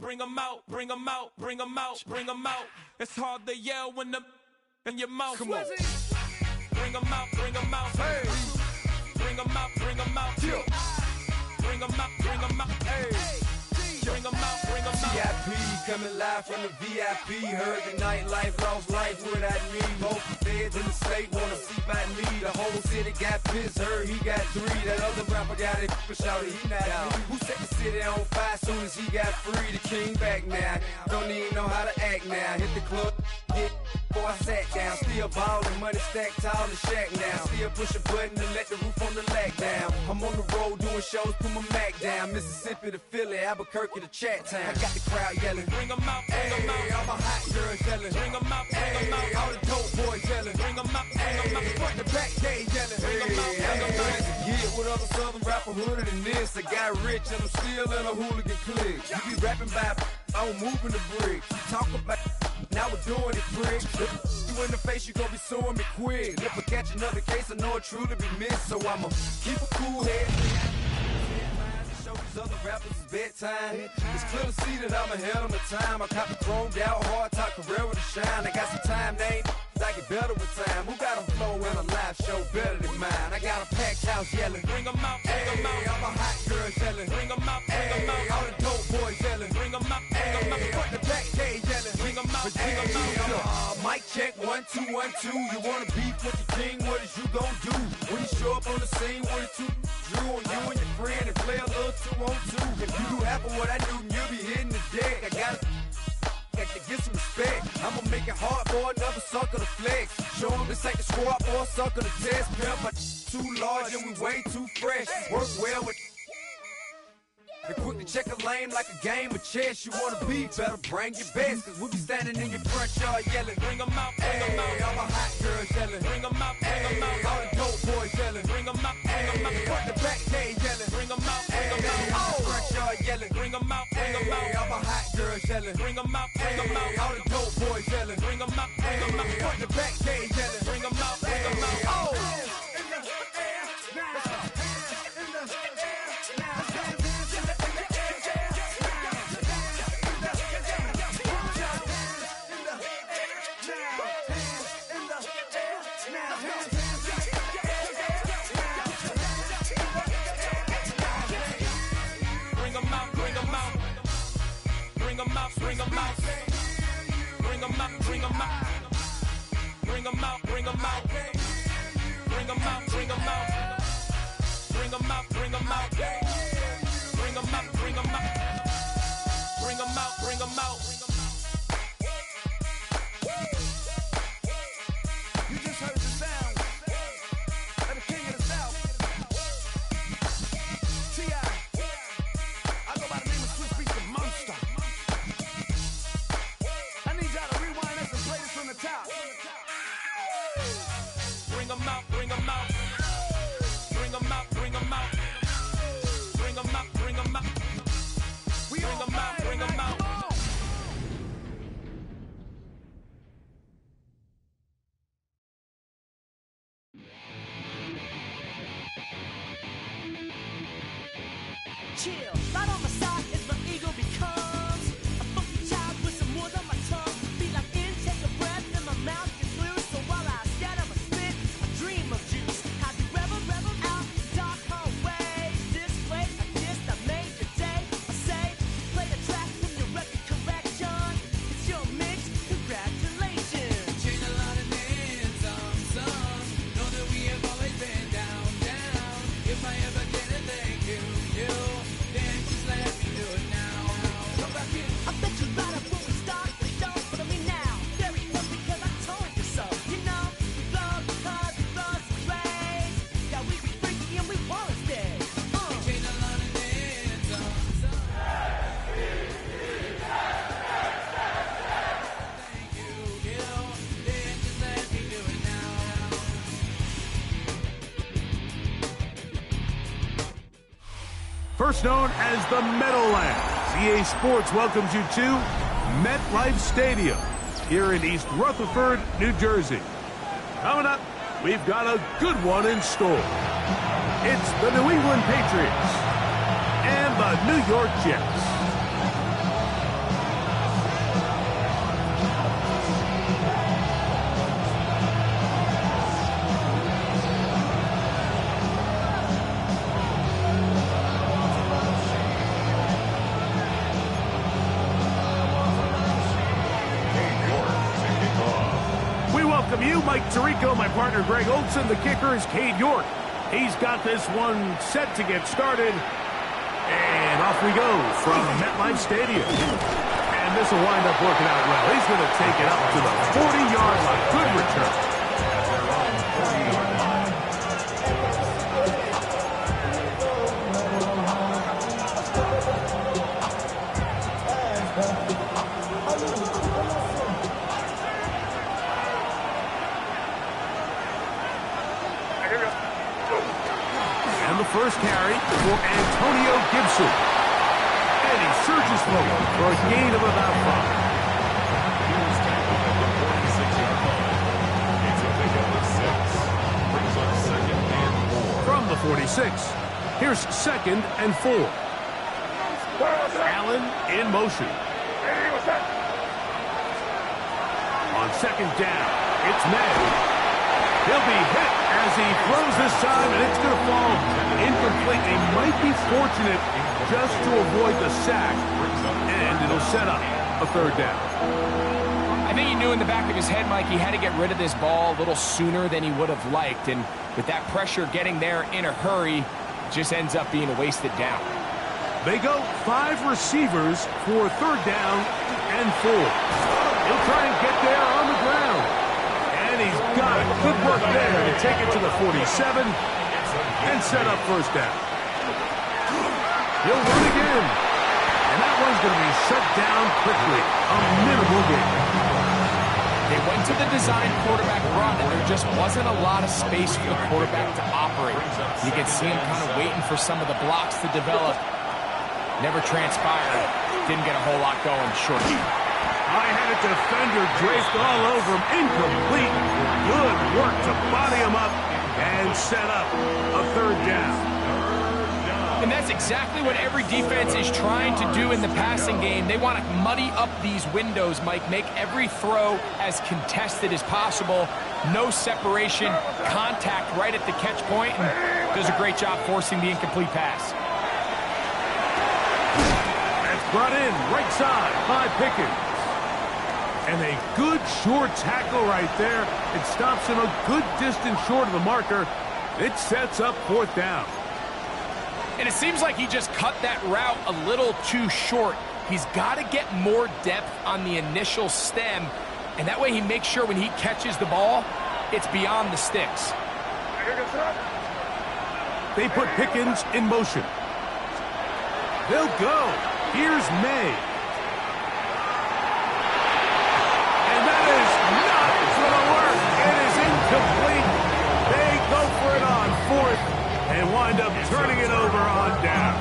bring 'em out, bring 'em out, bring 'em out, bring 'em out. It's hard to yell when the in your mouth. Come on. Bring 'em out, bring 'em out. Hey. Bring 'em out, bring 'em out. Yeah. Bring 'em out, bring 'em out. Hey. Bring 'em out, bring 'em out. VIP coming live from the VIP. Heard the nightlife, lost life without me. Both feds in the state wanna see by me. The whole city got pissed, heard he got 3. That other rapper got it, for shouted he not out. Who set the city on fire soon as he got free? The king back now, don't even know how to act now. Hit the club, get before I sat down. Still ballin', money stacked tall in the shack now. Still push a button to let the roof on the lack down. I'm on the road doing shows, put my Mac down. Mississippi to Philly, Albuquerque to Chat Town. I got the crowd yelling, Bring 'em out, bring 'em out. hey, all my hot girls yelling, Bring 'em out, bring 'em hey, out. all the dope boys yelling, Bring 'em out, bring 'em out. front to back, they yelling, Bring 'em out, bring 'em out. Get with other southern rapper hooded than this. I got rich and I'm still in a hooligan clique. You be rapping by, I'm moving the brick. You talk about, now we're doing it, prick. You in the face, you gon' be suing me quick. If I catch another case, I know it truly be missed. So I'ma keep a cool head. Show these other rappers it's bedtime. It's clear to see that I'm ahead of my time. I copy chromed out, hard top career with a shine. I got some time, name. I get better with time. Who got a flow and a live show better than mine? I got a packed house yelling. Bring 'em out, bring 'em out. Hey, all my hot girls yelling. Bring 'em out, bring 'em Hey, out. all the dope boys yelling. Bring 'em out, bring 'em out. Hey, front to back, they yelling. Bring 'em out, bring 'em Hey, out. mic check, 1 2 1 2. You wanna beef with the king? What is you gon' do when you show up on the scene with a 2 Drew on you and your friend and play a little 2 on 2? If you do half of what I do, you'll be hitting the deck. I gotta get some respect. I'ma make it hard for another sucker to flex. Show 'em this ain't the squad for a sucker to test. Pimp, but too large and we way too fresh. Work well with. And quick to check a lane like a game of chess. You wanna be better, bring your best. Cause we'll be standing in your front yard yelling. Bring 'em out, bring 'em Hey, out. all my hot girls yelling. Bring 'em out, bring 'em Hey, out. all the dope boys yelling. Bring 'em out, bring 'em Hey, out. front to back, they yelling. Bring 'em out, bring 'em Hey, out. all the front yard yelling. Bring 'em out, bring 'em Hey, out. all my hot girls yelling. Bring 'em out, bring 'em Hey, out. all the dope boys yelling. Bring 'em out, bring 'em Hey, out. front to back, they yelling. Bring 'em out, bring 'em out. Oh. Bring 'em out, bring 'em out. Bring 'em out, bring 'em out. Bring 'em out, bring 'em out. Bring 'em out, bring 'em out. Bring 'em out, bring 'em out. Bring 'em out, bring 'em out. Bring 'em out, bring 'em out. Bring 'em out, bring 'em out. You just heard the sound of the king of the South. T.I. I go by the name of Swiss Beats the Monster. I need y'all to rewind this and play this from the top. Bring 'em out, bring 'em out. Bring 'em out, bring 'em out. Bring 'em out, bring 'em out. We Bring 'em out, bring 'em out. Come on. Chill. Right on my side is my ego becomes a funky child with some words on my tongue. Be like intake a breath and my mouth gets loose. So while I scatter my spit, I dream of juice. How you rebel out the dark hallways. This place I kissed, I made your day. I say, play the track from your record correction. It's your mix, congratulations. Change a lot of names, some know that we have always been down. If I ever get a thank you, then just let me do it now. Come back in. I bet you right up when we start the show, but I mean now. Very close because I told you so. You know, we blow because we blow some rays. Yeah, we be freaky and we wanna stay. Change a lot of names, some thank you, then just let me do it now. First known as the Meadowlands, EA Sports welcomes you to MetLife Stadium here in East Rutherford, New Jersey. Coming up, we've got a good one in store. It's the New England Patriots and the New York Jets. Puerto Rico, my partner Greg Olson. The kicker is Cade York. He's got this one set to get started. And off we go from MetLife Stadium. And this will wind up working out well. He's going to take it up to the 40-yard line. Good return. And the first carry for Antonio Gibson. And he surges forward for a gain of about 5. From the 46, here's 2nd and 4. Allen in motion. On 2nd down, it's May. He'll be hit as he throws this time, and it's going to fall incomplete. He might be fortunate just to avoid the sack, and it'll set up a 3rd down. I think he knew in the back of his head, Mike, he had to get rid of this ball a little sooner than he would have liked, and with that pressure getting there in a hurry, it just ends up being a wasted down. They go 5 receivers for 3rd down and 4. He'll try and get there on the ground. And he's got it. Good work there to take it to the 47 and set up 1st down. He'll run again. And that one's going to be shut down quickly. A minimal gain. They went to the design quarterback run, and there just wasn't a lot of space for the quarterback to operate. You can see him kind of waiting for some of the blocks to develop. Never transpired. Didn't get a whole lot going short. High-headed defender draped all over him. Incomplete. Good work to body him up and set up a 3rd down. And that's exactly what every defense is trying to do in the passing game. They want to muddy up these windows, Mike, make every throw as contested as possible. No separation, contact right at the catch point, and does a great job forcing the incomplete pass. That's brought in right side by Pickens. And a good short tackle right there. It stops him a good distance short of the marker. It sets up 4th down. And it seems like he just cut that route a little too short. He's got to get more depth on the initial stem, and that way he makes sure when he catches the ball, it's beyond the sticks. They put Pickens in motion. They'll go. Here's May. And that is not going to work. It is incomplete. They go for it on 4th. And wind up turning it over on down.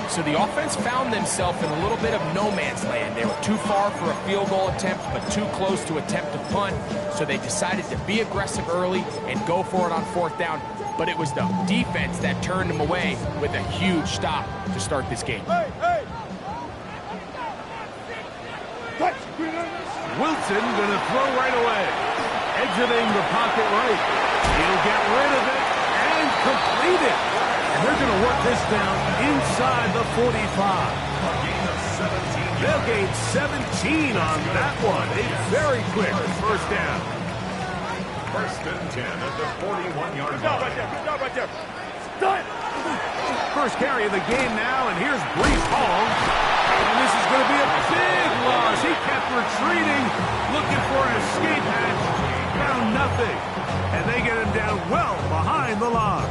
So the offense found themselves in a little bit of no man's land. They were too far for a field goal attempt, but too close to attempt a punt. So they decided to be aggressive early and go for it on 4th down. But it was the defense that turned them away with a huge stop to start this game. Wilson going to throw right away. Exiting the pocket right. He'll get rid of it. Complete it. And they're going to work this down inside the 45. They'll gain 17 on that one. A very quick 1st down. 1st and 10 at the 41-yard line. Good job right there. Done. First carry of the game now, and here's Breece Hall. And this is going to be a big loss. He kept retreating, looking for an escape hatch. Found nothing. And they get him down well behind the line.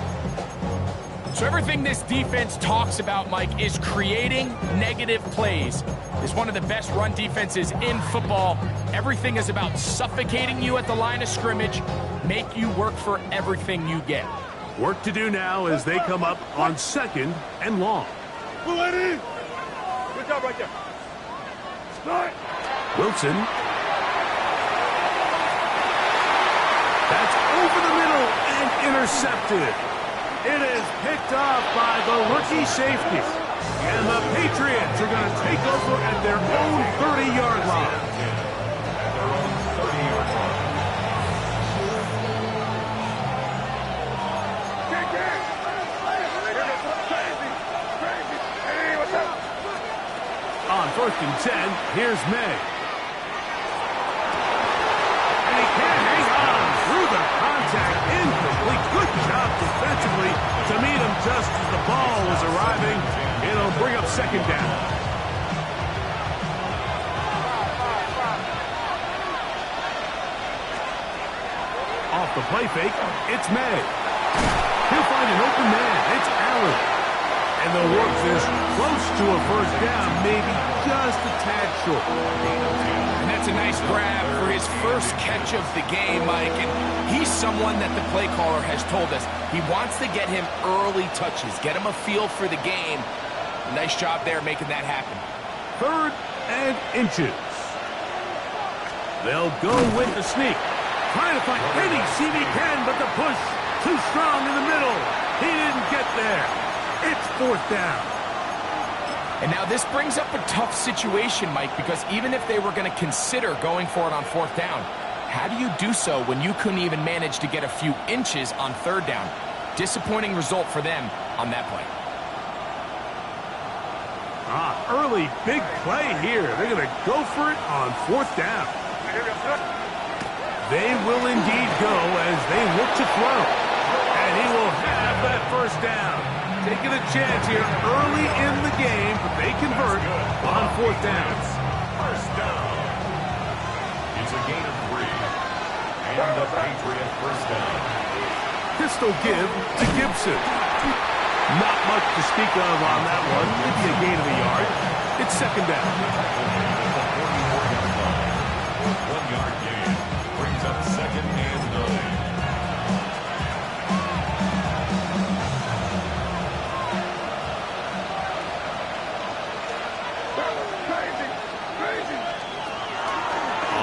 So everything this defense talks about, Mike, is creating negative plays. It's one of the best run defenses in football. Everything is about suffocating you at the line of scrimmage, make you work for everything you get. Work to do now as they come up on 2nd and long. Good job right there. Start. Wilson. That's over the middle and intercepted. It is picked off by the rookie safety. And the Patriots are going to take over at their own 30-yard line. On 1st and 10, here's May. And he can't It'll bring up second down. Off the play fake, it's May. He'll find an open man. It's Allen. And the work is close to a first down, maybe just a tad short. And that's a nice grab for his first catch of the game, Mike. And he's someone that the play caller has told us he wants to get him early touches, get him a feel for the game. Nice job there making that happen. 3rd and inches. They'll go with the sneak. Trying to find any seam he can, but the push too strong in the middle. He didn't get there. It's 4th down. And now this brings up a tough situation, Mike, because even if they were going to consider going for it on 4th down, how do you do so when you couldn't even manage to get a few inches on 3rd down? Disappointing result for them on that play. Early big play here. They're going to go for it on 4th down. They will indeed go as they look to throw. And he will have that first down. Taking a chance here early in the game, but they convert on 4th down. First down. It's a gain of 3. And the Patriot first down. Pistol give to Gibson. Not much to speak of on that one. Maybe a gain of a yard. It's 2nd down. 1-yard gain. Brings up 2nd and 9.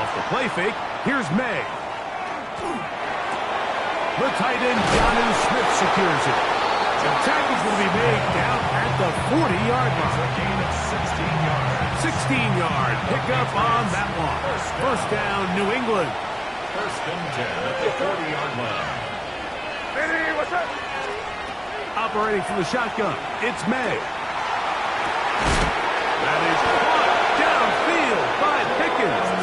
Off the play fake, here's May. The tight end, Jonnu Smith, secures it. The tackle's going to be made down at the 40-yard line. A gain of 16 yards. 16-yard pickup on that one. First down, New England. 1st and 10 at the 40-yard line. Operating from the shotgun, it's May. That is caught downfield by Pickens.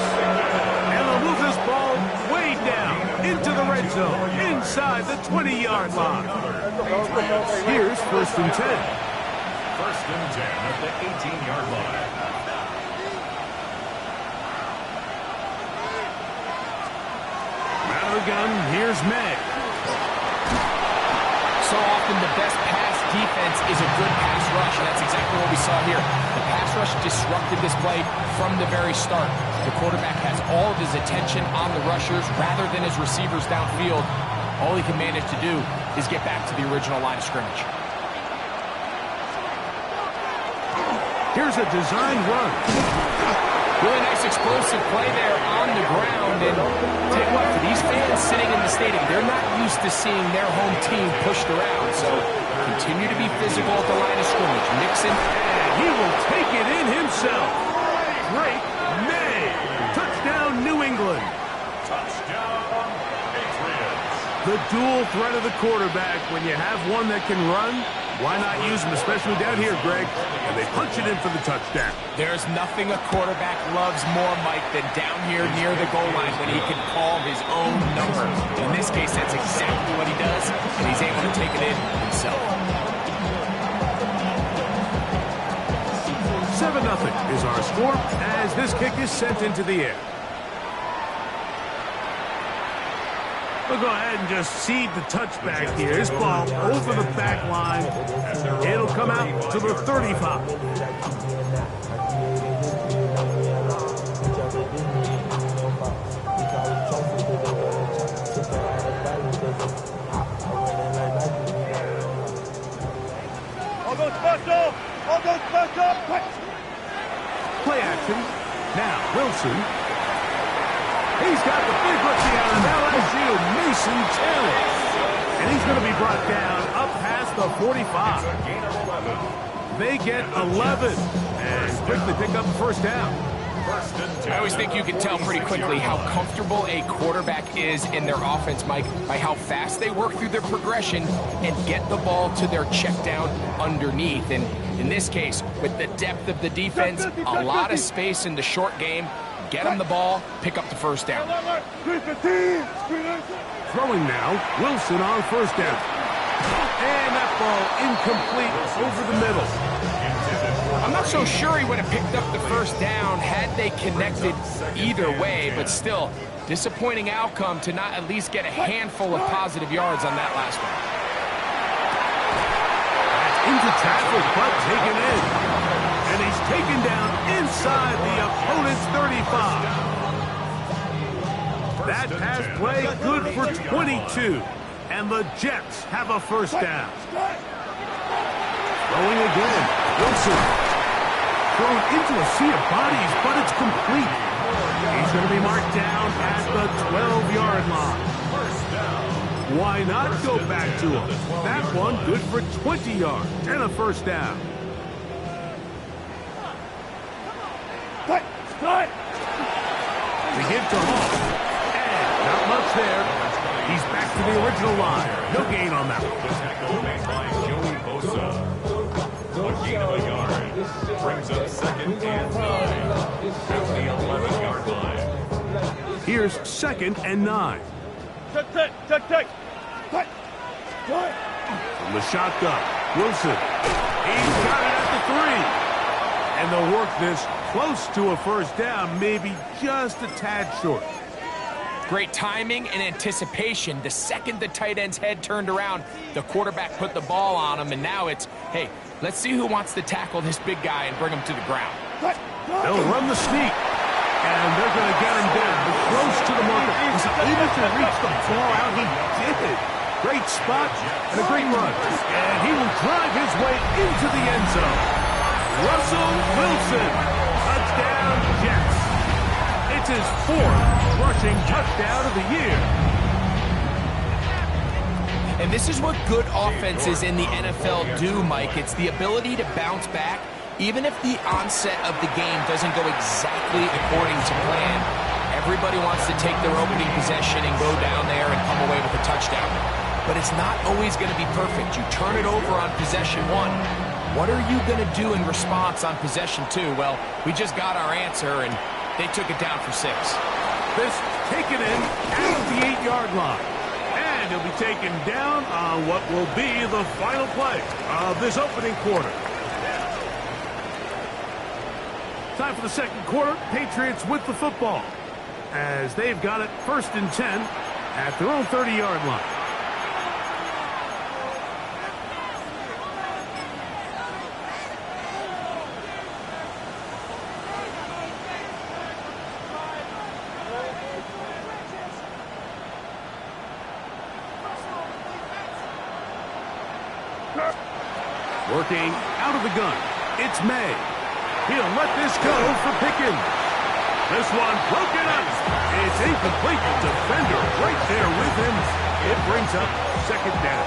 And they'll move this ball way down into the red zone, inside the 20-yard line. Here's 1st and 10. 1st and 10 at the 18-yard line. Out of the gun, here's May. So often the best pass defense is a good pass rush, and that's exactly what we saw here. The pass rush disrupted this play from the very start. The quarterback has all of his attention on the rushers rather than his receivers downfield. All he can manage to do is get back to the original line of scrimmage. Here's a design run. Really nice explosive play there on the ground. And tell you what, for these fans sitting in the stadium, they're not used to seeing their home team pushed around. So continue to be physical at the line of scrimmage. Mixon, And he will take it in himself. Drake May. Touchdown, New England. Touchdown, Patriots. The dual threat of the quarterback. When you have one that can run, why not use him, especially down here, Greg? And they punch it in for the touchdown. there's nothing a quarterback loves more, Mike, than down here near the goal line when he can call his own number. In this case, that's exactly what he does, and he's able to take it in himself. 7-0 is our score as this kick is sent into the air. We'll go ahead and just cede the touchback here. This ball over the back line. It'll come out to the 35. Play action. Now, Wilson. He's got the big rookie out of LSU, Mason Taylor. And he's going to be brought down up past the 45. They get 11 and quickly pick up the first down. I always think you can tell pretty quickly how comfortable a quarterback is in their offense, Mike, by how fast they work through their progression and get the ball to their check down underneath. And in this case, with the depth of the defense, a lot of space in the short game, get them the ball, pick up the first down. Throwing now, Wilson on first down. And that ball incomplete over the middle. I'm not so sure he would have picked up the first down had they connected either way, but still, disappointing outcome to not at least get a handful of positive yards on that last one. Into tackle, but taken in. And he's taken down inside the opponent's 35. That pass play good for 22. And the Jets have a first down. Throwing again. Wilson. Thrown into a sea of bodies, but it's complete. He's going to be marked down at the 12-yard line. Why not go back to him? That one good for 20 yards and a first down. To give to Hall. And not much there. He's back to the original line. No gain on that one. Tackle made by Joey Bosa. A gain of a yard. Brings up 2nd and 9 at the 11-yard line. Here's 2nd and 9. From the shotgun, Wilson. He's got it at the 3. And they'll work this close to a first down, maybe just a tad short. Great timing and anticipation. The second the tight end's head turned around, the quarterback put the ball on him, and now it's, hey, let's see who wants to tackle this big guy and bring him to the ground. They'll run the sneak, and they're going to get him down close to the marker. Was he able to reach the ball out? He did. Great spot and a great run. And he will drive his way into the end zone. Russell Wilson, touchdown Jets. It's his 4th rushing touchdown of the year. And this is what good offenses in the NFL do, Mike. It's the ability to bounce back, even if the onset of the game doesn't go exactly according to plan. Everybody wants to take their opening possession and go down there and come away with a touchdown. But it's not always going to be perfect. You turn it over on possession 1. What are you going to do in response on possession 2? Well, we just got our answer, and they took it down for 6. This taken in at the 8-yard line. And he'll be taken down on what will be the final play of this opening quarter. Time for the second quarter. Patriots with the football as they've got it 1st and 10 at their own 30-yard line. Working out of the gun. It's May. He'll let this go for Pickens. This one broken up. It's incomplete. Defender right there with him. It brings up 2nd down.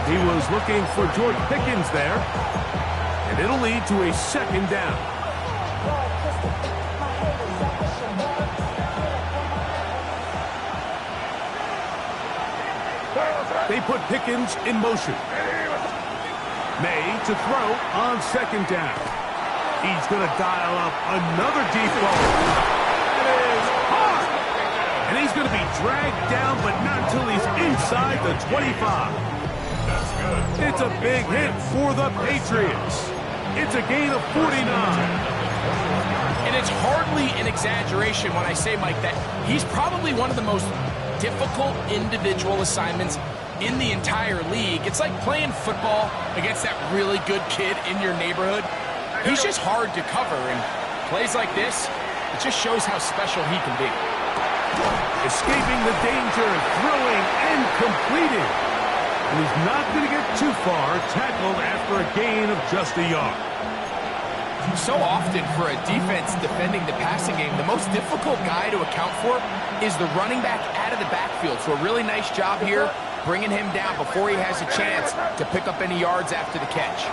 He was looking for George Pickens there. And it'll lead to a 2nd down. They put Pickens in motion. May to throw on 2nd down. He's going to dial up another deep ball. It is hard. And he's going to be dragged down, but not until he's inside the 25. It's a big hit for the Patriots. It's a gain of 49. And it's hardly an exaggeration when I say, Mike, that he's probably one of the most difficult individual assignments in the entire league. It's like playing football against that really good kid in your neighborhood. He's just hard to cover, and plays like this, it just shows how special he can be. Escaping the danger, throwing and completing. And he's not going to get too far, tackled after a gain of just a yard. So often for a defense defending the passing game, the most difficult guy to account for is the running back out of the backfield. So a really nice job here, bringing him down before he has a chance to pick up any yards after the catch.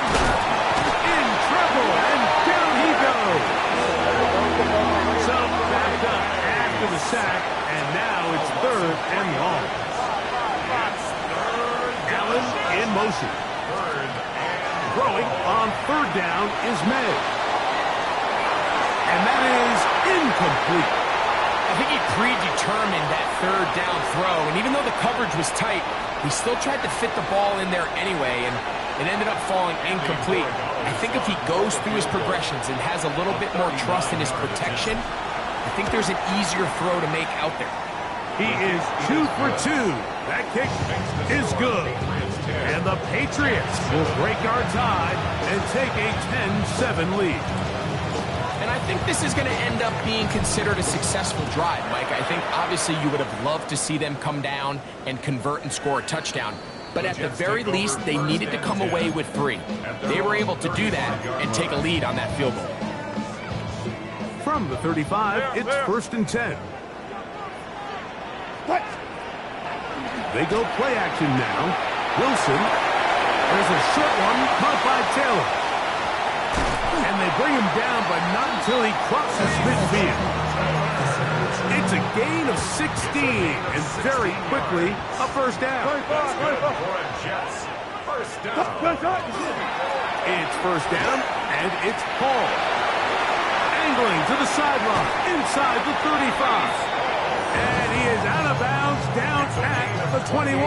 In trouble, and down he goes. So back up after the sack, and now it's 3rd and long. Allen in motion. Throwing on 3rd down is May. And that is incomplete. I think he predetermined that 3rd down throw, and even though the coverage was tight, he still tried to fit the ball in there anyway, and It ended up falling incomplete. I think if he goes through his progressions and has a little bit more trust in his protection, I think there's an easier throw to make out there. He is 2 for 2. That kick is good. And the Patriots will break our tie and take a 10-7 lead. And I think this is going to end up being considered a successful drive, Mike. I think obviously you would have loved to see them come down and convert and score a touchdown. But at the very least, they needed to come away with 3. They were able to do that and take a lead on that field goal. From the 35, it's 1st and 10. They go play action now. Wilson. There's a short one caught by Taylor. And they bring him down, but not until he crosses midfield. It's a gain of 16, and very quickly, a first down. It's first down, and it's Paul. Angling to the sideline, inside the 35. And he is out of bounds, down at the 21.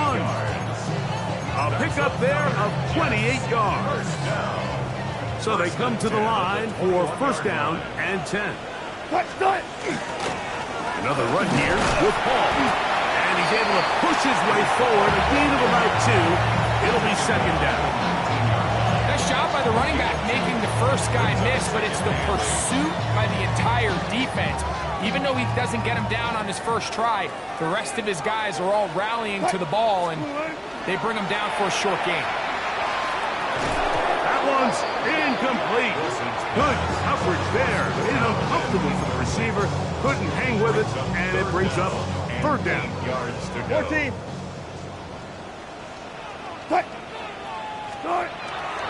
A pickup there of 28 yards. So they come to the line for first down and 10. Another run here with Paul. And he's able to push his way forward. A gain of about 2. It'll be second down. Nice job by the running back making the first guy miss, but it's the pursuit by the entire defense. Even though he doesn't get him down on his first try, the rest of his guys are all rallying to the ball, and they bring him down for a short gain. That one's incomplete. Good coverage there. Made it uncomfortable for the receiver. Couldn't hang with it, and it brings up third down. 14.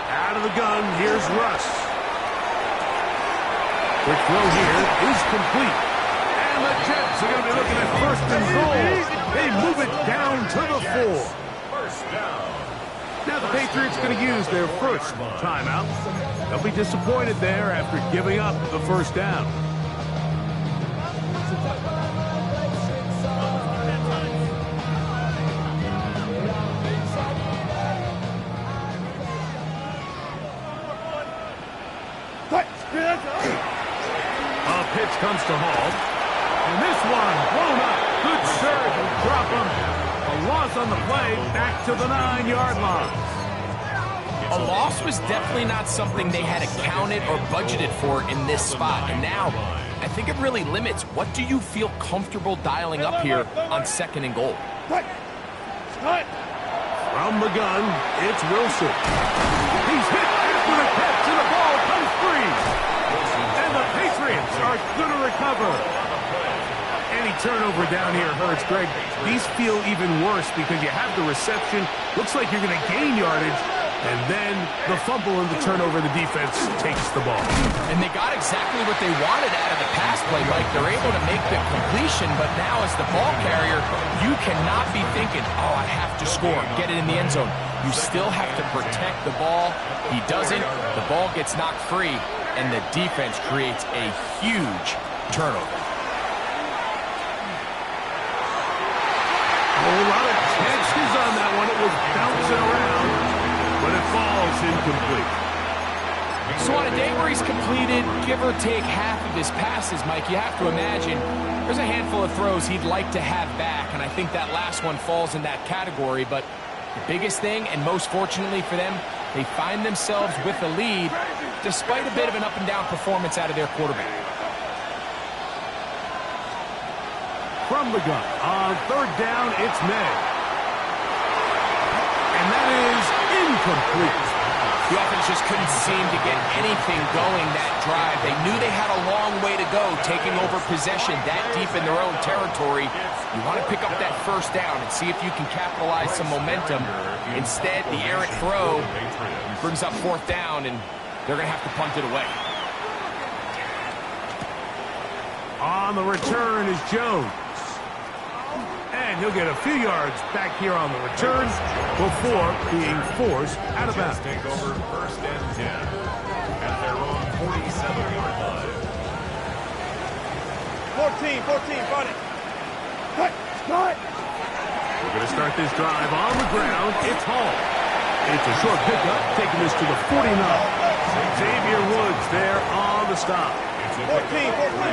Out of the gun, here's Russ. Quick throw here is complete. And the Jets are going to be looking at first and goal. They move it down to the 4. Now the Patriots going to use their first timeout. They'll be disappointed there after giving up the first down. A pitch comes to Hall. And this one blown up. Good surge and drop him. A loss on the play, back to the 9-yard line. A loss was definitely not something they had accounted or budgeted for in this spot. And now, I think it really limits what do you feel comfortable dialing up here on second and goal. From the gun, it's Wilson. He's hit after the catch, and the ball comes free. And the Patriots are going to recover. Any turnover down here hurts, Greg. These feel even worse because you have the reception. Looks like you're going to gain yardage. And then the fumble and the turnover, the defense takes the ball. And they got exactly what they wanted out of the pass play, Mike. They're able to make the completion, but now as the ball carrier, you cannot be thinking, oh, I have to score, get it in the end zone. You still have to protect the ball. He doesn't. The ball gets knocked free, and the defense creates a huge turnover. A whole lot of chances on that one. It was bouncing around, but it falls incomplete. So on a day where he's completed, give or take half of his passes, Mike, you have to imagine there's a handful of throws he'd like to have back, and I think that last one falls in that category. But the biggest thing, and most fortunately for them, they find themselves with the lead despite a bit of an up-and-down performance out of their quarterback. From the gun, on third down, it's May. And that is incomplete. The offense just couldn't seem to get anything going that drive. They knew they had a long way to go, taking over possession that deep in their own territory. You want to pick up that first down and see if you can capitalize some momentum. Instead, the errant throw brings up fourth down, and they're going to have to punt it away. On the return is Jones. And he'll get a few yards back here on the return before being forced out of bounds. Take over first and 10 at their own 47-yard line. 14, buddy. We're going to start this drive on the ground. It's Hall. It's a short pickup, taking this to the 49. Xavier Woods there on the stop. It's a pickup of 3.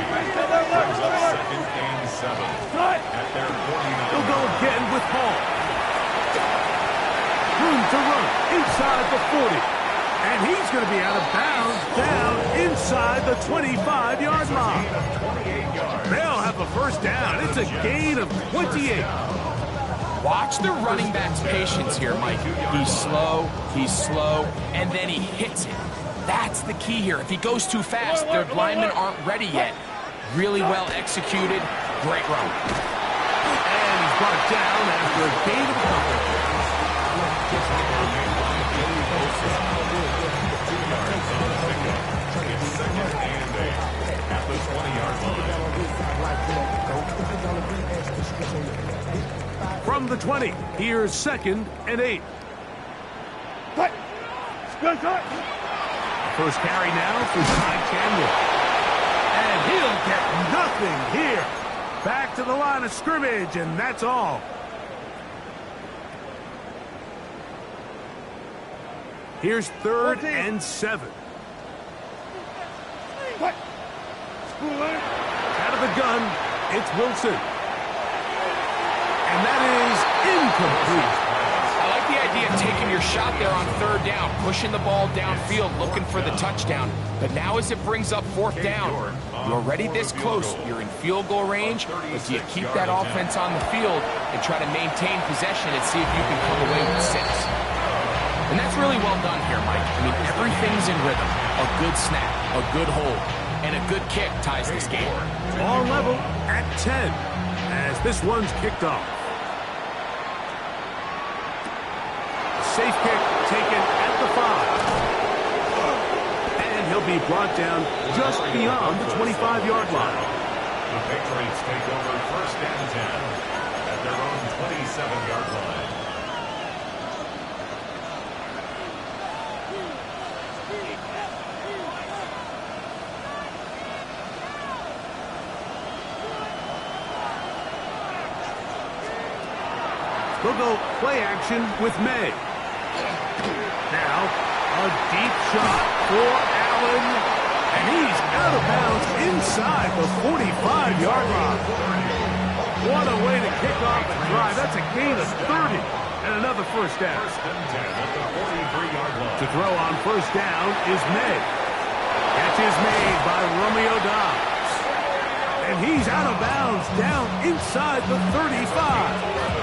Brings up 2nd and 7 at their 49. He'll go again with Hall. Room to run inside the 40. And he's going to be out of bounds down inside the 25-yard line. They'll have a first down. It's a gain of 28. Watch the running back's patience here, Mike. He's slow, and then he hits it. That's the key here. If he goes too fast, their linemen aren't ready yet. Really well executed. Great run. And he's brought down after a gain of a couple. It's 2nd and 8 at the 20-yard line. From the 20, here's 2nd and 8. First carry now for Ty Chandler. And he'll get nothing here. Back to the line of scrimmage, and that's all. Here's 3rd and 7. Out of the gun, it's Wilson. And that is incomplete. I like the idea of taking your shot there on 3rd down, pushing the ball downfield, looking for the touchdown. But now as it brings up 4th down, you're already this close. You're in field goal range, but do you keep that offense on the field and try to maintain possession and see if you can come away with 6? And that's really well done here, Mike. I mean, everything's in rhythm. A good snap, a good hold, and a good kick ties this game. All level at 10 as this one's kicked off. Safe kick taken at the 5. And he'll be brought down just beyond the 25-yard line. The Patriots take over 1st and 10 at their own 27-yard line. They'll go play action with May. Now, a deep shot for Allen. And he's out of bounds inside the 45-yard line. What a way to kick off the drive. That's a gain of 30 and another first down. 1st and 10 at the 43-yard line. To throw on first down is May. Catch is made by Romeo Dobbs. And he's out of bounds down inside the 35.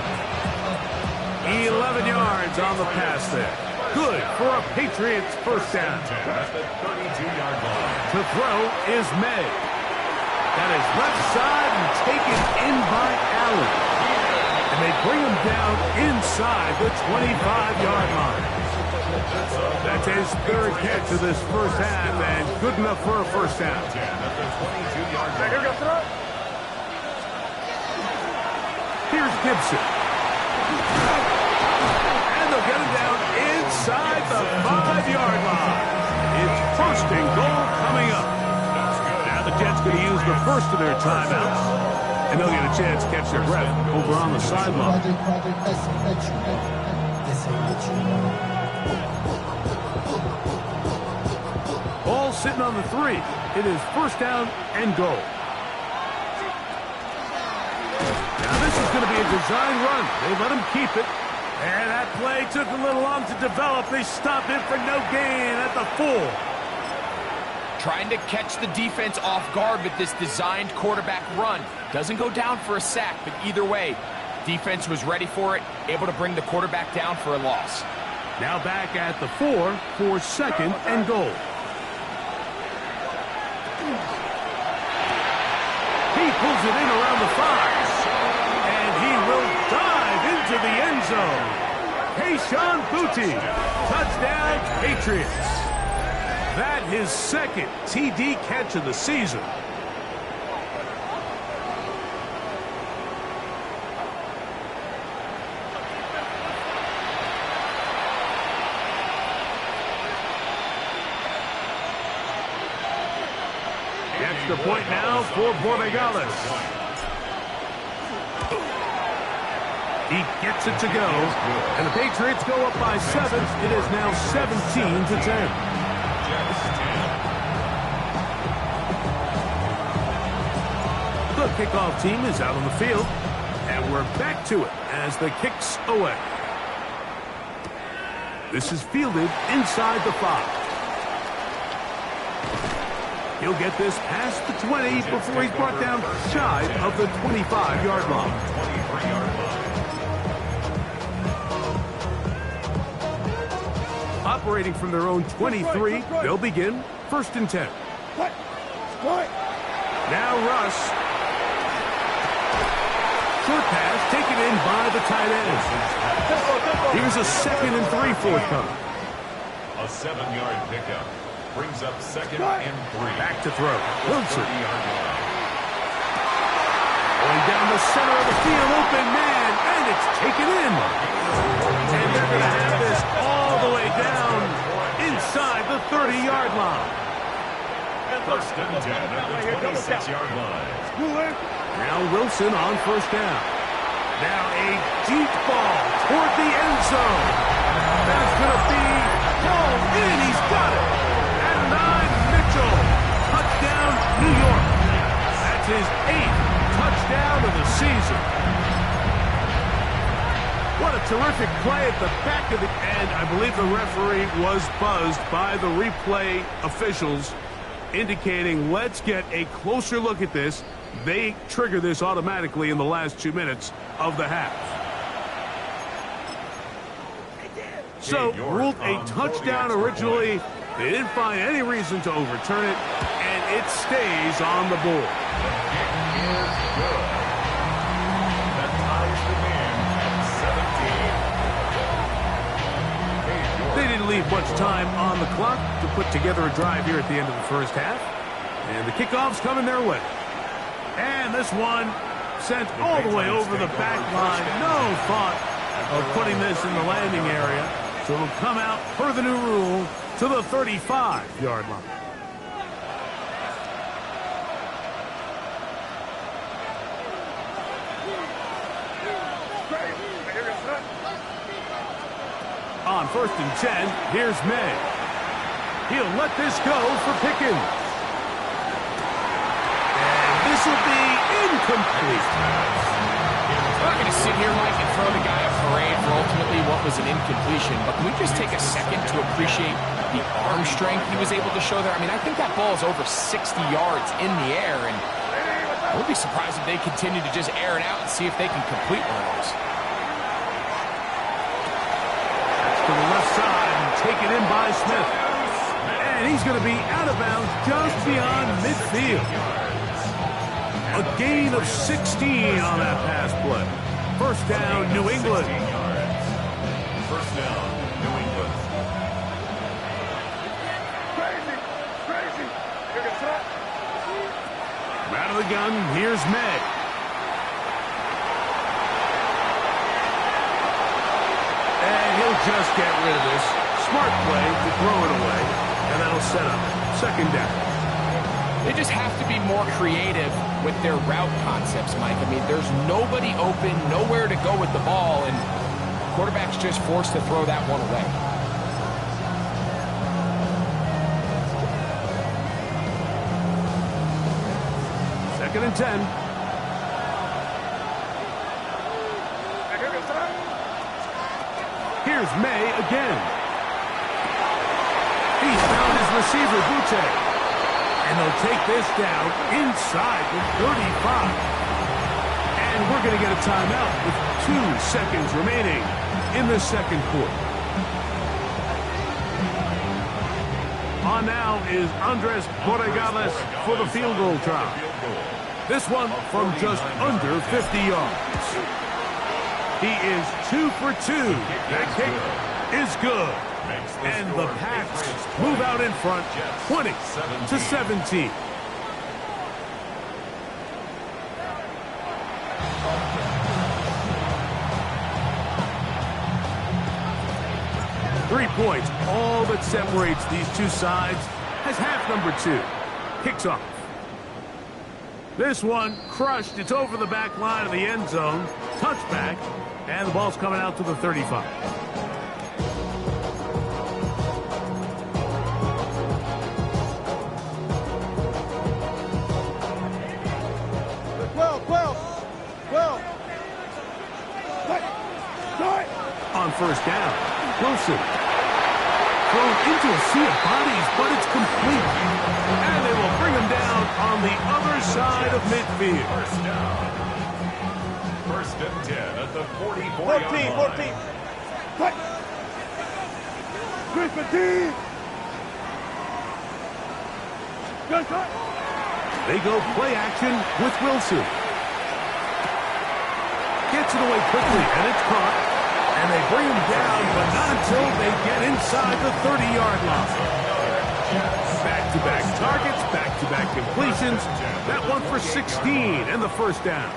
11 yards on the pass there. Good for a Patriots first down. At the 32-yard line. To throw is May. That is left side and taken in by Allen. And they bring him down inside the 25-yard line. That's his 3rd catch of this first half and good enough for a first down. At the 22-yard line. Here's Gibson. And they'll get him down inside the 5-yard line. It's 1st and goal coming up. Now the Jets going to use the first of their timeouts. And they'll get a chance to catch their breath over on the sideline. Ball sitting on the 3. It is 1st down and goal. Now this is going to be a design run. They let him keep it. And that play took a little long to develop. They stopped it for no gain at the 4. Trying to catch the defense off guard with this designed quarterback run. Doesn't go down for a sack, but either way, defense was ready for it, able to bring the quarterback down for a loss. Now back at the 4 for 2nd and goal. He pulls it in around the 5. And he will dive into the end zone. Kayshon Boutte, touchdown Patriots. That his 2nd TD catch of the season. Extra point now for Borregales. He gets it to go, and the Patriots go up by 7. It is now 17-10. The kickoff team is out on the field, and we're back to it as the kick's away. This is fielded inside the 5. He'll get this past the 20 before he's brought down shy of the 25-yard line. Operating from their own 23, they'll begin 1st and 10. Now Russ. Short pass taken in by the tight end. Here's a 2nd and 3 forthcoming. A 7-yard pickup brings up 2nd and 3. Back to throw. Wilson. Going down the center of the field, open man, and it's taken in. And they're going to have this all the way down inside the 30-yard line. 1st and 10 at the 26-yard line. Now Wilson on 1st down. Now a deep ball toward the end zone. That's going to be hauled in. He's got it. At 9, Mitchell. Touchdown, New York. That's his 8th touchdown of the season. What a terrific play at the back of the end. I believe the referee was buzzed by the replay officials, indicating let's get a closer look at this. They trigger this automatically in the last 2 minutes of the half. So, ruled a touchdown originally. They didn't find any reason to overturn it, and it stays on the board. They didn't leave much time on the clock to put together a drive here at the end of the first half. And the kickoff's coming their way. And this one sent all the way over the back line. No thought of putting this in the landing area. So it'll come out, per the new rule, to the 35-yard line. On 1st and 10, here's May. He'll let this go for Pickens. And this will be incomplete. We're not going to sit here, Mike, and throw the guy a parade for ultimately what was an incompletion, but can we just take a second to appreciate the arm strength he was able to show there? I mean, I think that ball is over 60 yards in the air, and I would be surprised if they continue to just air it out and see if they can complete one of those. To the left side and taken in by Smith. And he's going to be out of bounds just beyond midfield. A gain of 16 on that pass play. 1st down, New England. 1st down, New England. Out of the gun, here's May. And he'll just get rid of this. Smart play to throw it away. And that'll set up 2nd down. They just have to be more creative with their route concepts, Mike. I mean, there's nobody open, nowhere to go with the ball, and the quarterback's just forced to throw that one away. Second and 10. Here's May again. He's found his receiver, Butte. And they'll take this down inside the 35. And we're going to get a timeout with 2 seconds remaining in the 2nd quarter. On now is Andres Borregales for the field goal try. This one from just under 50 yards. He is 2 for 2. That kick is good. And the Pats move out in front, 20-17. Points, all that separates these two sides, as half number 2 kicks off. This one crushed. It's over the back line of the end zone. Touchback. And the ball's coming out to the 35. On first down, Wilson. Thrown into a sea of bodies, but it's complete. And they will bring him down on the other side of midfield. First down. First and 10 at the 44-yard line. 14. Cut. 15. Good cut. They go play action with Wilson. Gets it away quickly, and it's caught. And they bring him down, but not until they get inside the 30-yard line. Back-to-back targets, back-to-back completions. That one for 16 and the first down.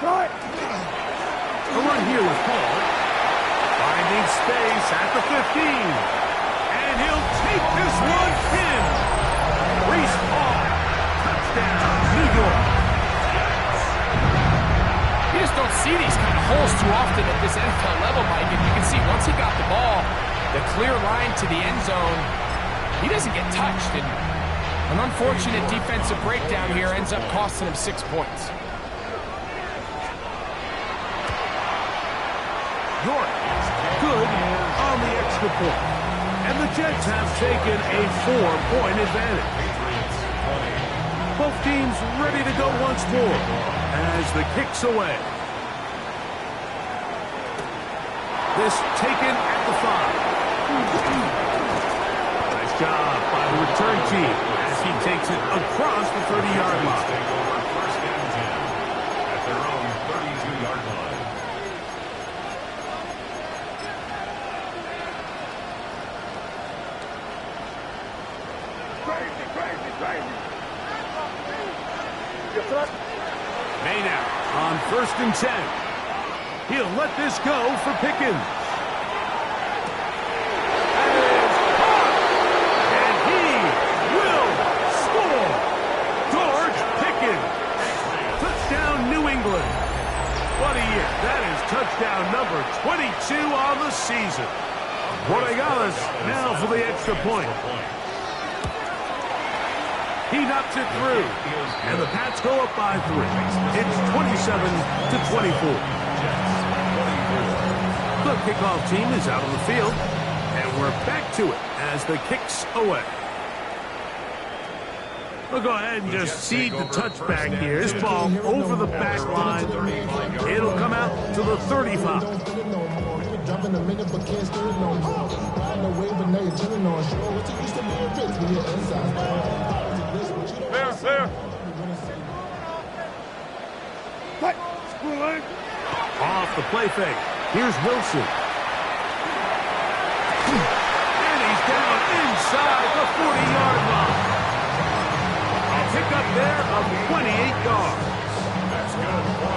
A run here with Paul. Finding space at the 15. And he'll take this one in. Reese Paul. Touchdown, New York. You just don't see these kind of holes too often at this NFL level, Mike. And you can see once he got the ball, the clear line to the end zone, he doesn't get touched. And an unfortunate defensive breakdown here ends up costing him 6 points. York good on the extra point. And the Jets have taken a 4-point advantage. Both teams ready to go once more as the kick's away. This taken at the 5. Nice job by the return team as he takes it across the 30-yard line. Take over first and 10 at their own 32-yard line. Maynard on first and 10. He'll let this go for Pickens. And he will score. George Pickens. Touchdown, New England. What a year. That is touchdown number 22 on the season. Borregales now for the extra point. He knocks it through, and the Pats go up by 3. It's 27-24. The kickoff team is out on the field, and we're back to it as the kick's away. We'll go ahead and just seed the touchback here. This ball over the back line. It'll come out to the 35. Fair. Off the play fake. Here's Wilson. And he's down inside the 40-yard line. A pickup there of 28 yards.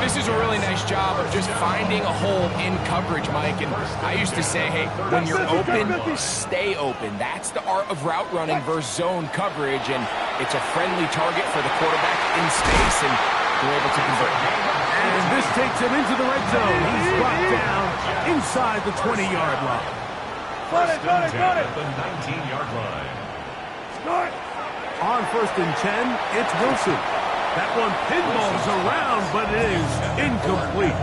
This is a really nice job of just finding a hole in coverage, Mike. And I used to say, hey, when you're open, stay open. That's the art of route running versus zone coverage. And it's a friendly target for the quarterback in space, and they're able to convert. And this takes him into the red zone. He's brought down inside the 20-yard line. First and 10 at the 19-yard line. On first and 10, it's Wilson. That one pinballs around, but it is incomplete.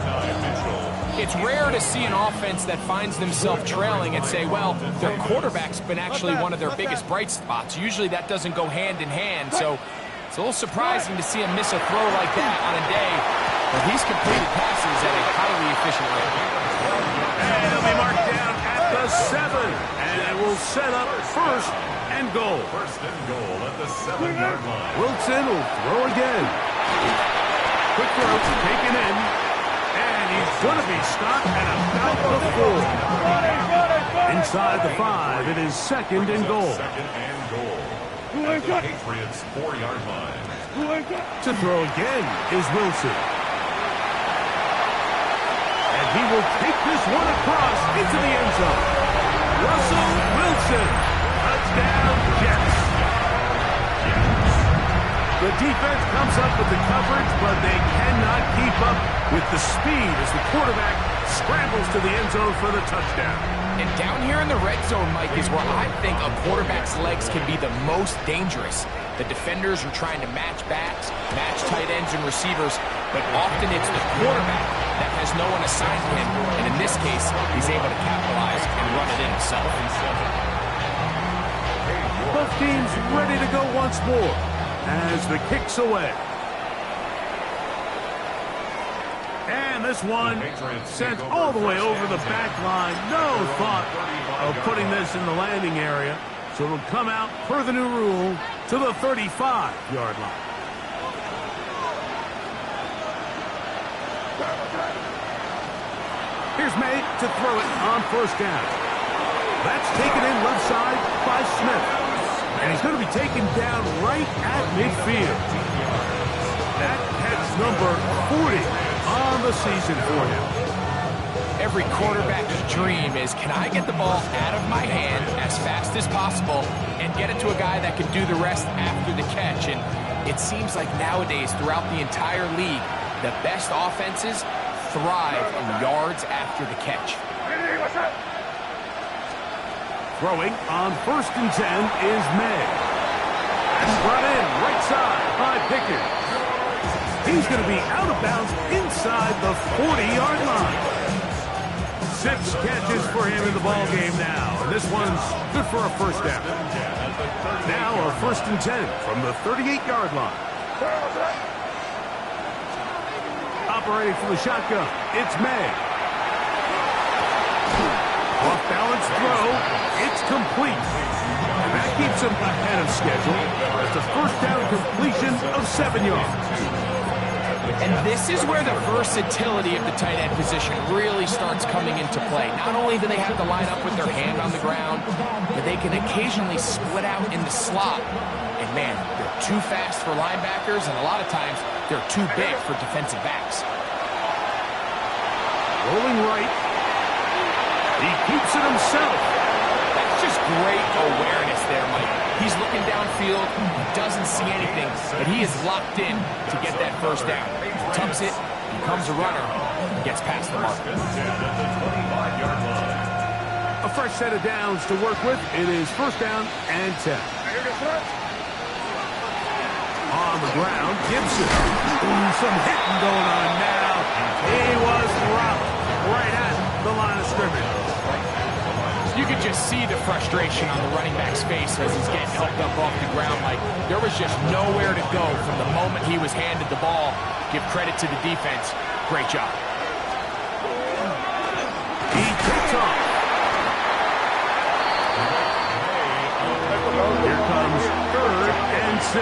It's rare to see an offense that finds themselves trailing and say, well, their quarterback's been actually one of their biggest bright spots. Usually that doesn't go hand in hand, so it's a little surprising to see him miss a throw like that on a day where he's completed passes at a highly efficient rate. And he'll be marked down at the 7, and it will set up first and goal. First and goal at the 7-yard line. Wilson will throw again. Quick throw taken in, and he's going to be stopped at about the 4. Inside the 5, it is second and goal. Second and goal at the Patriots 4-yard line. To throw again is Wilson. And he will take this one across into the end zone. Russell Wilson. Touchdown, Jets. The defense comes up with the coverage, but they cannot keep up with the speed as the quarterback scrambles to the end zone for the touchdown. And down here in the red zone, Mike, is where I think a quarterback's legs can be the most dangerous. The defenders are trying to match backs, match tight ends and receivers, but often it's the quarterback that has no one assigned to him, and in this case, he's able to capitalize and run it in himself. Both teams ready to go once more as the kick's away. And this one sent all the way over the back line. No thought of putting this in the landing area. So it'll come out per the new rule to the 35-yard line. Here's May to throw it on first down. That's taken in left side by Smith. And he's going to be taken down right at midfield. That catch number 40 on the season for him. Every quarterback's dream is, can I get the ball out of my hand as fast as possible and get it to a guy that can do the rest after the catch? And it seems like nowadays, throughout the entire league, the best offenses thrive in yards after the catch. Throwing on first and 10 is May. That's brought in right side by Pickett. He's going to be out of bounds inside the 40-yard line. 6 catches for him in the ball game now. And this one's good for a first down. Now a first and 10 from the 38-yard line. Operating from the shotgun, it's May. Off-balance throw, it's complete. And that keeps him ahead of schedule. It's a first down completion of 7 yards. And this is where the versatility of the tight end position really starts coming into play. Not only do they have to line up with their hand on the ground, but they can occasionally split out in the slot. And man, they're too fast for linebackers, and a lot of times they're too big for defensive backs. Rolling right. He keeps it himself. That's just great awareness there, Mike. He's looking downfield, he doesn't see anything, but he is locked in to get that first down. Tucks it, becomes a runner, gets past the mark. A fresh set of downs to work with. It is first down and 10. On the ground, Gibson. Some hitting going on now. He was dropped right at the line of scrimmage. You could just see the frustration on the running back's face as he's getting helped up off the ground. Like, there was just nowhere to go from the moment he was handed the ball. Give credit to the defense. Great job. He takes off. Here comes 3rd and 6.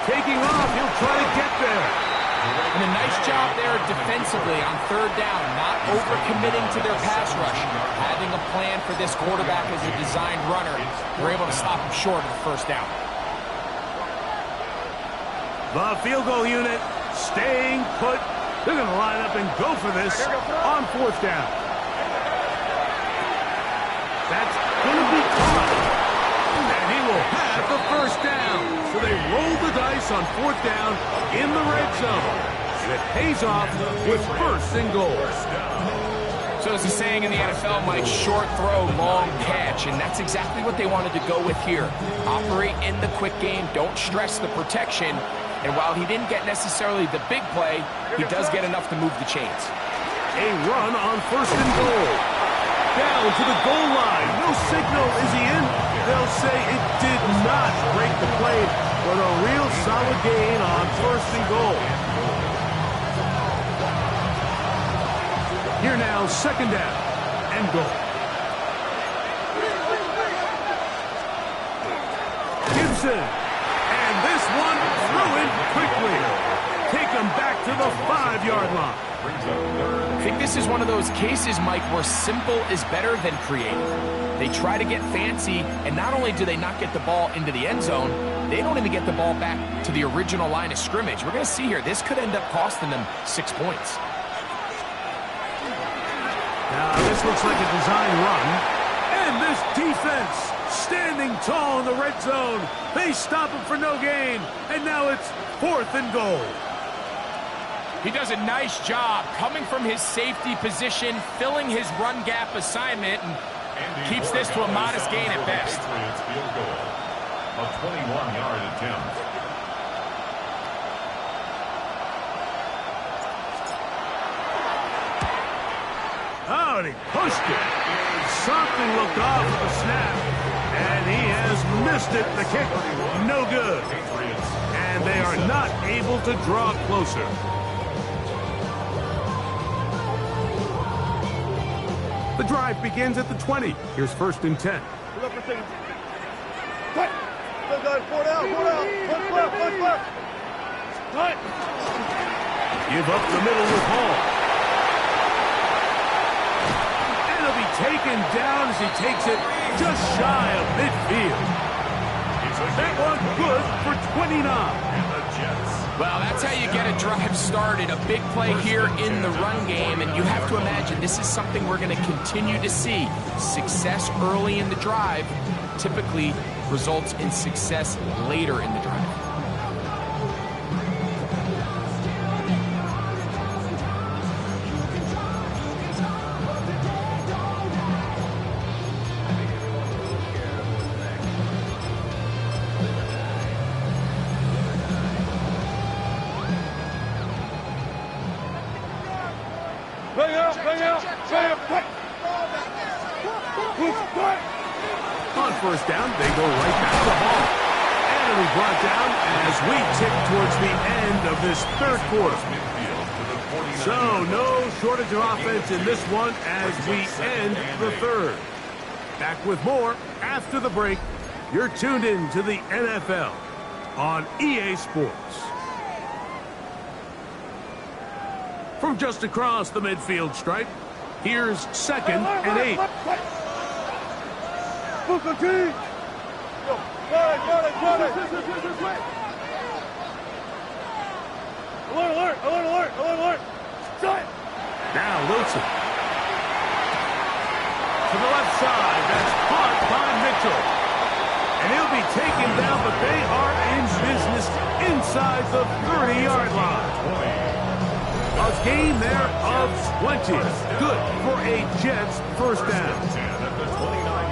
Taking off, he'll try to get there. And a nice job there defensively on 3rd down, not overcommitting to their pass rush. Having a plan for this quarterback as a designed runner, they're able to stop him short of the first down. The field goal unit staying put. They're going to line up and go for this on 4th down. That's going to be caught. And he will have the first down. So they roll the dice on 4th down in the red zone. And it pays off with first and goal. So there's a saying in the NFL, Mike, short throw, long catch, and that's exactly what they wanted to go with here. Operate in the quick game, don't stress the protection, and while he didn't get necessarily the big play, he does get enough to move the chains. A run on first and goal. Down to the goal line. No signal. Is he in? They'll say it did not break the play, but a real solid gain on first and goal. Here now, 2nd down and goal. Gibson. And this one threw in quickly. Take him back to the 5-yard line. I think this is one of those cases, Mike, where simple is better than creative. They try to get fancy, and not only do they not get the ball into the end zone, they don't even get the ball back to the original line of scrimmage. We're going to see here, this could end up costing them 6 points. Now, this looks like a design run, and this defense standing tall in the red zone. They stop him for no gain, and now it's 4th and goal. He does a nice job coming from his safety position, filling his run gap assignment, and keeps this to a modest gain at best. Patriots field goal. A 21-yard attempt. Oh, and he pushed it. Something looked off of the snap, and he has missed it. The kick, no good. And they are not able to draw closer. The drive begins at the 20. Here's 1st and 10. Give up the middle with Hall. And he'll be taken down as he takes it just shy of midfield. That one good for 29. Well, that's how you get a drive started. A big play here in the run game, and you have to imagine this is something we're going to continue to see. Success early in the drive typically results in success later in the drive. On 1st down, they go right back to the ball. And it'll be brought down as we tick towards the end of this 3rd quarter. So, no shortage of offense in this one as we end the 3rd. Back with more after the break. You're tuned in to the NFL on EA Sports. From just across the midfield stripe, here's 2nd and 8. Now Wilson. To the left side, that's caught by Mitchell. And he'll be taken down, but they are in business inside the 30-yard line. A gain there of 20. Good for a Jets 1st down.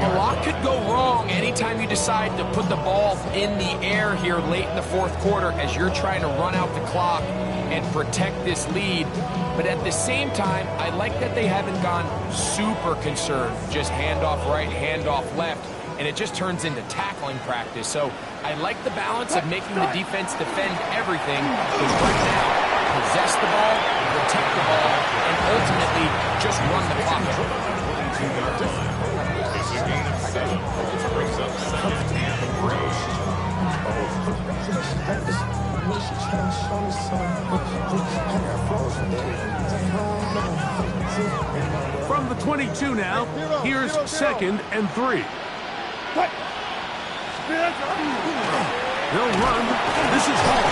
A lot could go wrong anytime you decide to put the ball in the air here late in the 4th quarter as you're trying to run out the clock and protect this lead. But at the same time, I like that they haven't gone super concerned. Just handoff right, handoff left, and it just turns into tackling practice. So I like the balance of making the defense defend everything, because right now, possess the ball, protect the ball, and ultimately just run the clock out. It's a gain of 7. Brings up 2nd and 3. From the 22 now, here's 2nd and 3. They'll run. This is Hall.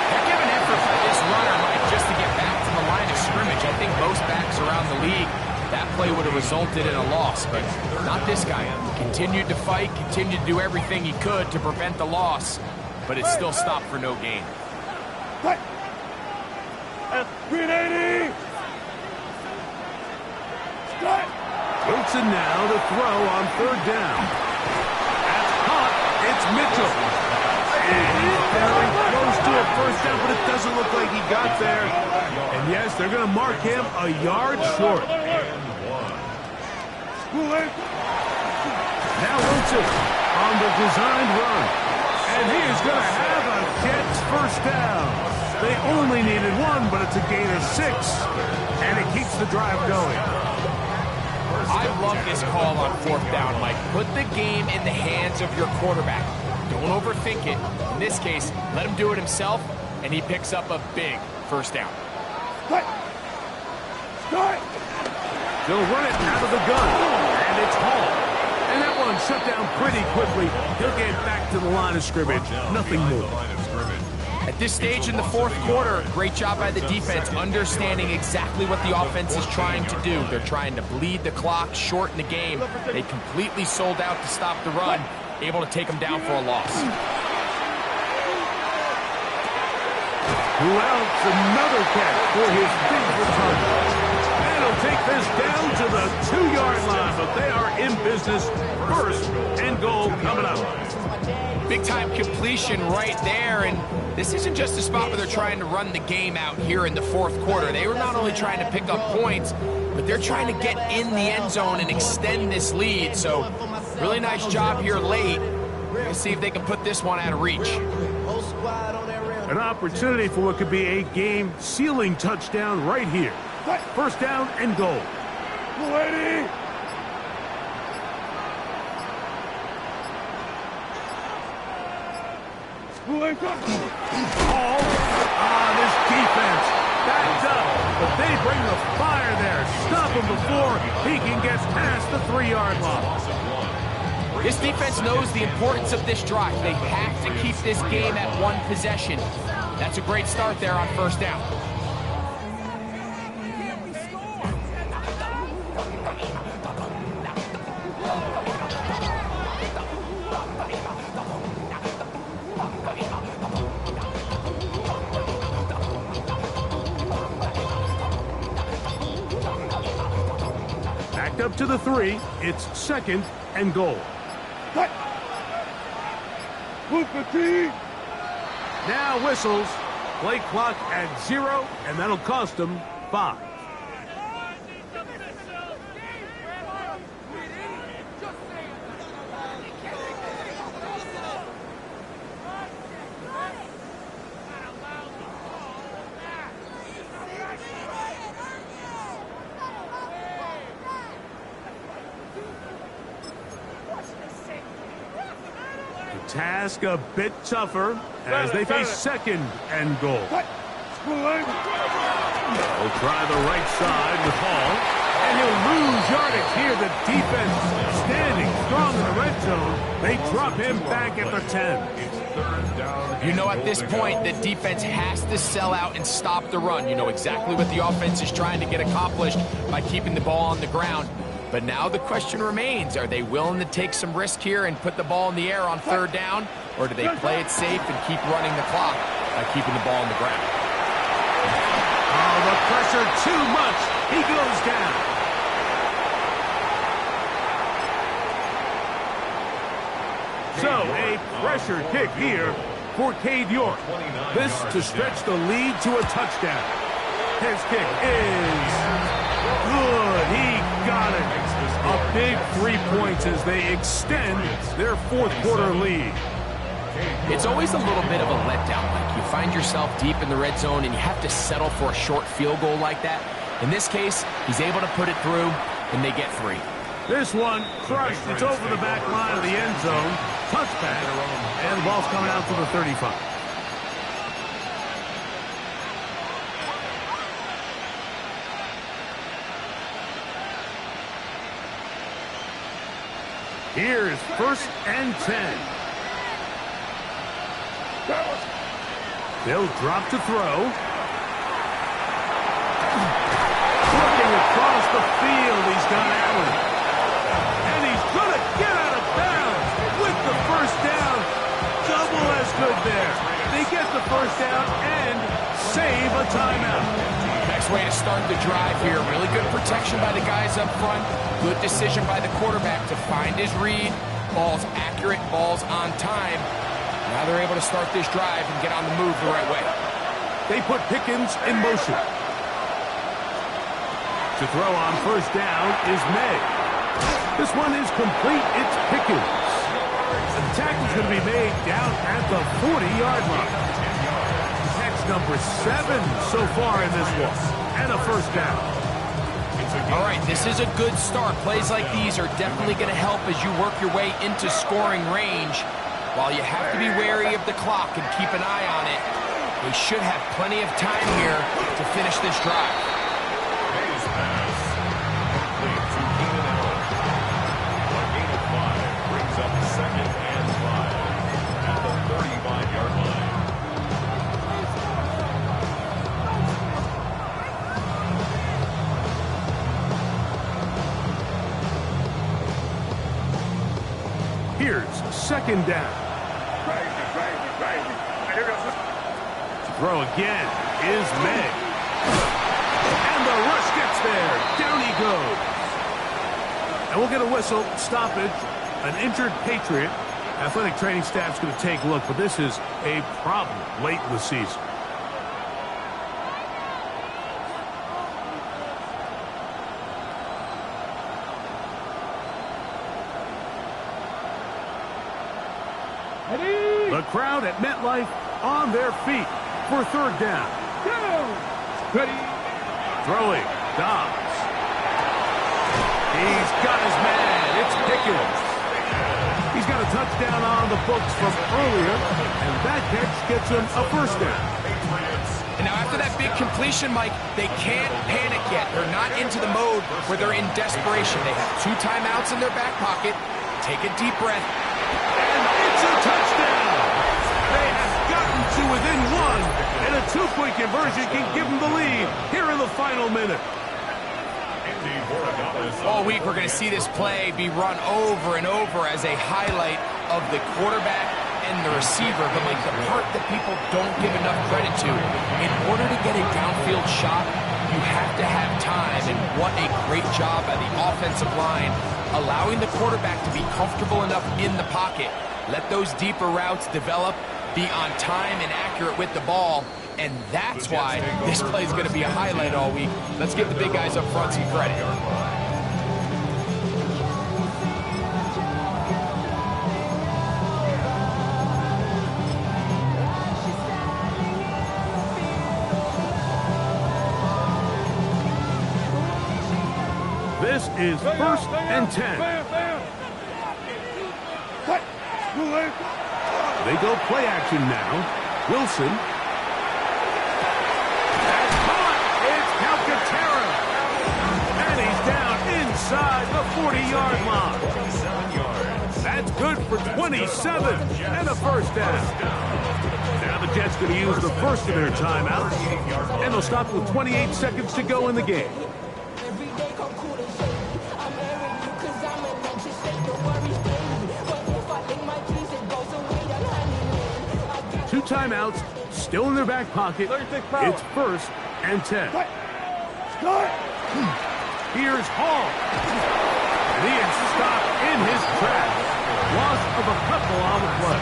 Heck of an effort for this runner, Mike, just to get back to the line of scrimmage. I think most backs around the league, that play would have resulted in a loss, but not this guy. He continued to fight, continued to do everything he could to prevent the loss, but it still stopped for no gain. 380. Wilson now to throw on 3rd down. That's caught. It's Mitchell. And he's very close to a 1st down, but it doesn't look like he got there. And yes, they're going to mark him a yard short. Now Wilson on the designed run. And he is going to have a Jets 1st down. They only needed 1, but it's a gain of 6. And it keeps the drive going. I love this call on 4th down, Mike. Put the game in the hands of your quarterback. Don't overthink it. In this case, let him do it himself, and he picks up a big 1st down. They'll run it out of the gun, and it's Hall. And that one shut down pretty quickly. He'll get back to the line of scrimmage. Nothing more. At this stage in the fourth quarter, great job by the defense, understanding exactly what the offense is trying to do. They're trying to bleed the clock, shorten the game. They completely sold out to stop the run, able to take them down for a loss. Who else? Another catch for his big return. And he'll take this down to the 2-yard line, but they are in business. First and goal coming up. Big-time completion right there, and this isn't just a spot where they're trying to run the game out here in the fourth quarter. They were not only trying to pick up points, but they're trying to get in the end zone and extend this lead. So really nice job here late. Let's see if they can put this one out of reach. An opportunity for what could be a game-sealing touchdown right here. First down and goal. Ready? This defense backed up, but they bring the fire there. Stop him before he can get past the 3-yard line. This defense knows the importance of this drive. They have to keep this game at one possession. That's a great start there on first down. Backed up to the 3. It's second and goal. Now whistles. Play clock at 0, and that'll cost them 5. Task a bit tougher as they face second and goal. They'll try the right side with Hall, and he'll lose yardage here. The defense standing strong in the red zone. They drop him back at the 10. You know, at this point, the defense has to sell out and stop the run. You know exactly what the offense is trying to get accomplished by keeping the ball on the ground. But now the question remains, are they willing to take some risk here and put the ball in the air on third down, or do they play it safe and keep running the clock by keeping the ball on the ground? Oh, the pressure too much. He goes down. So, a pressure kick here for Cade York. This to stretch the lead to a touchdown. His kick is good. He got it. A big 3 points as they extend their fourth quarter lead. It's always a little bit of a letdown. Like you find yourself deep in the red zone and you have to settle for a short field goal like that. In this case, he's able to put it through and they get 3. This one crushed. It's over the back line of the end zone. Touchback. And the ball's coming out to the 35. Here's first and 10. They'll drop to throw. Looking across the field, he's got Allen. And he's going to get out of bounds with the first down. Double as good there. They get the first down and save a timeout. Next way to start the drive here. Really good protection by the guys up front. Good decision by the quarterback to find his read. Ball's accurate, ball's on time. Now they're able to start this drive and get on the move the right way. They put Pickens in motion. To throw on first down is May. This one is complete. It's Pickens. The tackle's going to be made down at the 40-yard line. Catch number 7 so far in this one. And a first down. All right, this is a good start. Plays like these are definitely going to help as you work your way into scoring range. While you have to be wary of the clock and keep an eye on it, they should have plenty of time here to finish this drive. Hayes pass. Complete to Keenan Allen. A gain of 5 brings up second and 5 at the 35-yard line. Here's second down. Throw again is May. And the rush gets there. Down he goes. And we'll get a whistle, stoppage, an injured Patriot. Athletic training staff's going to take a look, but this is a problem late in the season. The crowd at MetLife on their feet for third down. Throwing, Dobbs. He's got his man. It's Pickens. He's got a touchdown on the books from earlier, and that catch gets him a first down. And now after that big completion, Mike, they can't panic yet. They're not into the mode where they're in desperation. They have 2 timeouts in their back pocket. Take a deep breath. And it's a touchdown. They have gotten to within 1, and a 2-point conversion can give them the lead here in the final minute. All week we're going to see this play be run over and over as a highlight of the quarterback and the receiver. But like the part that people don't give enough credit to, in order to get a downfield shot, you have to have time. And what a great job by the offensive line, allowing the quarterback to be comfortable enough in the pocket. Let those deeper routes develop, be on time and accurate with the ball. And that's why this play is going to be a highlight all week. Let's give the big guys up front some credit. This is first and 10. They go play action now. Wilson. And he's down inside the 40-yard line. That's good for 27 and a first down. Now the Jets going to use the first of their timeouts, and they'll stop with 28 seconds to go in the game. Two timeouts, still in their back pocket. It's first and 10. Here's Hall. And he is stopped in his tracks. Loss of a couple on the play.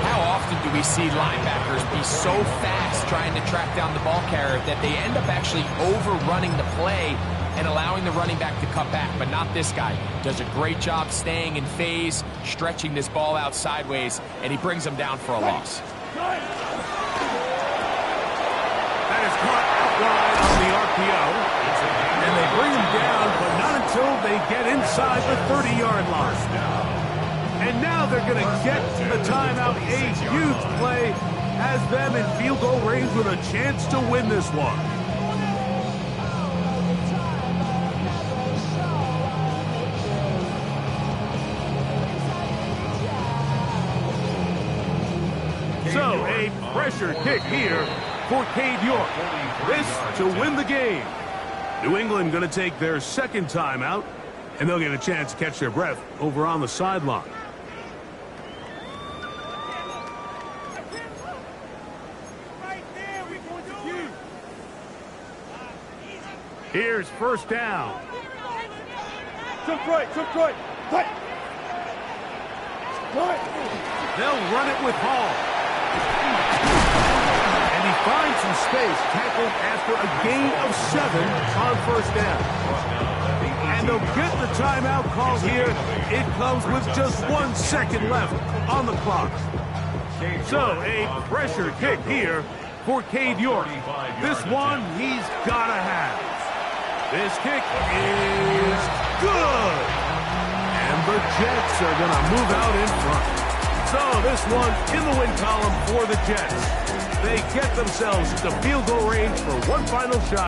How often do we see linebackers be so fast trying to track down the ball carrier that they end up actually overrunning the play and allowing the running back to cut back? But not this guy. Does a great job staying in phase, stretching this ball out sideways, and he brings him down for a loss. That is caught out wide on the RPO. And they bring him down, but not until they get inside the 30-yard line. And now they're going to get the timeout. A huge play has them in field goal range with a chance to win this one. So a pressure kick here for Cade York. This to win the game. New England going to take their second timeout, and they'll get a chance to catch their breath over on the sideline. Here's first down. Jump right. They'll run it with Hall. And he finds some space, tackled after a gain of 7 on first down. And they'll get the timeout call here. It comes with just 1 second left on the clock. So a pressure kick here for Cade York. This one he's got to have. This kick is good. And the Jets are going to move out in front. So this one in the win column for the Jets. They get themselves to field goal range for one final shot.